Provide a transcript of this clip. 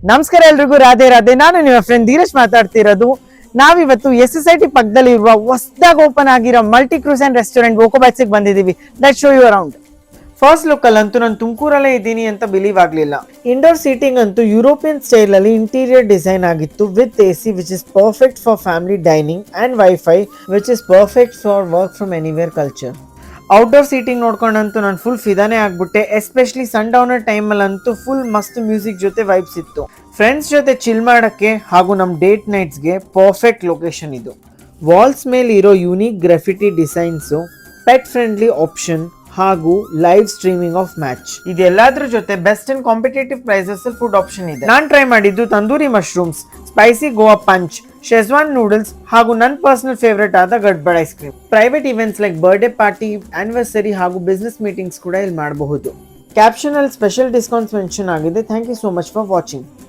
ನಮಸ್ಕಾರ ಎಲ್ರಿಗೂ, ರಾಧೆ ರಾಧೆ. ನಾನು ನಿಮ್ಮ ಫ್ರೆಂಡ್ ಧೀರಜ್ ಮಾತಾಡ್ತಿರೋದು. ನಾವಿವತ್ತು SSIT ಪಕ್ಕದಲ್ಲಿ ಇರುವ ಹೊಸದಾಗಿ ಓಪನ್ ಆಗಿರೋ ಮಲ್ಟಿ ಕ್ರೂಸ್ ಅಂಡ್ ರೆಸ್ಟೋರೆಂಟ್ ವೋಕೋಬ್ಯಾಕ್ಸ್ ಬಂದಿದ್ದೀವಿ. Let show you around. First look ಅಲ್ಲಂತೂ ನಾನು ತುಮಕೂರಲ್ಲೇ ಇದ್ದೀನಿ ಅಂತ ಬಿಲೀವ್ ಆಗಲಿಲ್ಲ. ಇಂಡೋರ್ ಸೀಟಿಂಗ್ ಅಂತೂ ಯುರೋಪಿಯನ್ ಸ್ಟೈಲ್ ಅಲ್ಲಿ ಇಂಟೀರಿಯರ್ ಡಿಸೈನ್ ಆಗಿತ್ತು with AC which is perfect for family dining and wifi which is perfect for work from anywhere culture. Outdoor seating ನೋಡ್ಕೊಂಡಂತೂ ನಾನು ಫುಲ್ ಫಿದಾನೇ ಆಗ್ಬಿಟ್ಟೆ. ಎಸ್ಪೆಷಲಿ ಸನ್ ಡೌನರ್ ಟೈಮಲ್ಲಂತೂ full ಮಸ್ತ್ music ಜೊತೆ ವೈಬ್ಸ್ ಇತ್ತು. ಫ್ರೆಂಡ್ಸ್ ಜೊತೆ ಚಿಲ್ ಮಾಡೋಕ್ಕೆ ಹಾಗೂ ನಮ್ಮ ಡೇಟ್ ನೈಟ್ಸ್ಗೆ ಪರ್ಫೆಕ್ಟ್ ಲೊಕೇಶನ್ ಇದು. ವಾಲ್ಸ್ ಮೇಲೆ ಇರೋ unique graffiti designs, pet friendly option ಹಾಗೂ ಲೈವ್ ಸ್ಟ್ರೀಮಿಂಗ್ ಆಫ್ ಮ್ಯಾಚ್, ಇದೆಲ್ಲದ್ರ ಜೊತೆ best and competitive prices food option ಇದೆ. ನಾನು ಟ್ರೈ ಮಾಡಿದ್ದು tandoori mushrooms, spicy Goa punch, schezwan noodles ಹಾಗೂ ನನ್ನ ಪರ್ಸನಲ್ ಫೇವರೇಟ್ ಆದ gadbad ice cream. Private events like birthday party, anniversary ಹಾಗೂ ಬಿಸ್ನೆಸ್ ಮೀಟಿಂಗ್ಸ್ ಕೂಡ ಇಲ್ಲಿ ಮಾಡಬಹುದು. ಕ್ಯಾಪ್ಷನ್ ಅಲ್ಲಿ ಸ್ಪೆಷಲ್ ಡಿಸ್ಕೌಂಟ್ಸ್ ಮೆನ್ಷನ್ ಆಗಿದೆ. Thank you so much for watching.